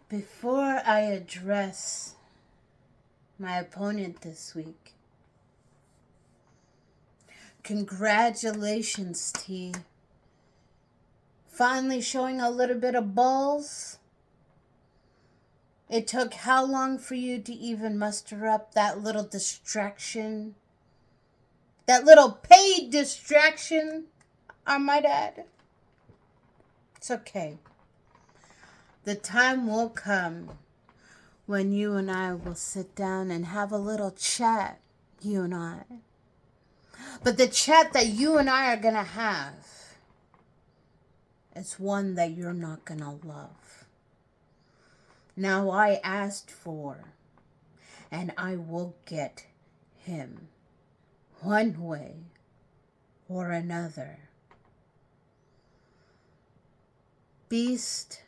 Before I address my opponent this week, congratulations, T. Finally showing a little bit of balls. It took how long for you to even muster up that little distraction? That little paid distraction, I might add. It's okay. The time will come when you and I will sit down and have a little chat, you and I. But the chat that you and I are going to have is one that you're not going to love. Now I asked for, and I will get him one way or another. Beast,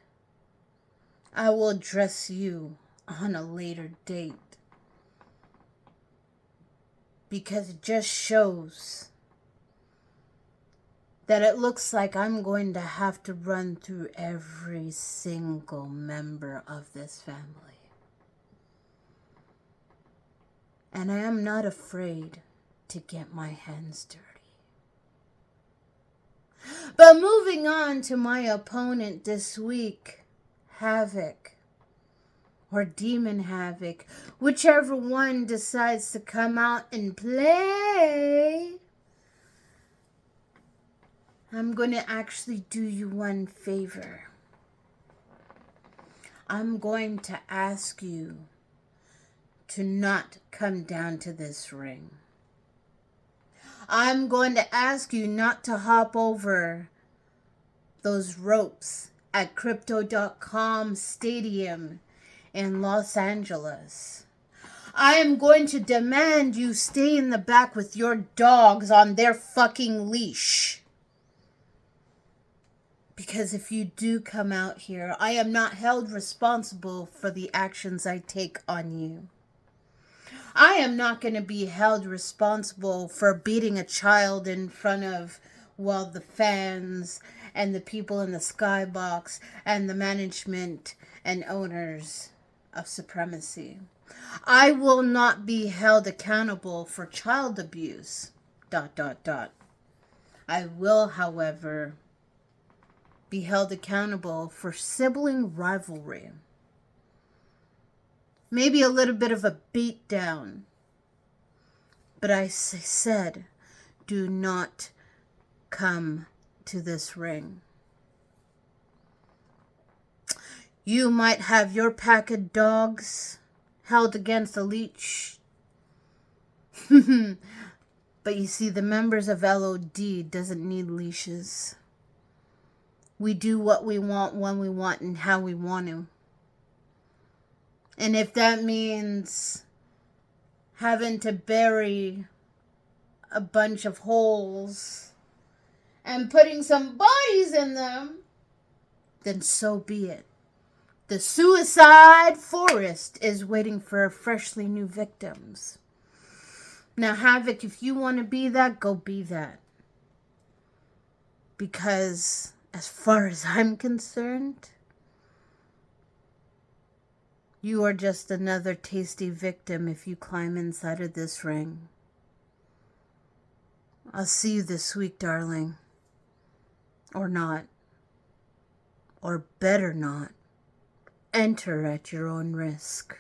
I will address you on a later date because it just shows that it looks like I'm going to have to run through every single member of this family. And I am not afraid to get my hands dirty. But moving on to my opponent this week, Havoc, or Demon Havoc, whichever one decides to come out and play. I'm going to actually do you one favor. I'm going to ask you to not come down to this ring. I'm going to ask you not to hop over those ropes at Crypto.com Stadium in Los Angeles. I am going to demand you stay in the back with your dogs on their fucking leash. Because if you do come out here, I am not held responsible for the actions I take on you. I am not going to be held responsible for beating a child in front of, well, the fans and the people in the skybox and the management and owners of Supremacy. I will not be held accountable for child abuse, ... I will, however, be held accountable for sibling rivalry. Maybe a little bit of a beatdown. But I said, do not come to this ring. You might have your pack of dogs held against a leash. But you see, the members of LOD doesn't need leashes. We do what we want, when we want, and how we want to. And if that means having to bury a bunch of holes and putting some bodies in them, then so be it. The suicide forest is waiting for freshly new victims. Now, Havoc, if you want to be that, go be that. Because as far as I'm concerned, you are just another tasty victim if you climb inside of this ring. I'll see you this week, darling. Or not. Or better not. Enter at your own risk.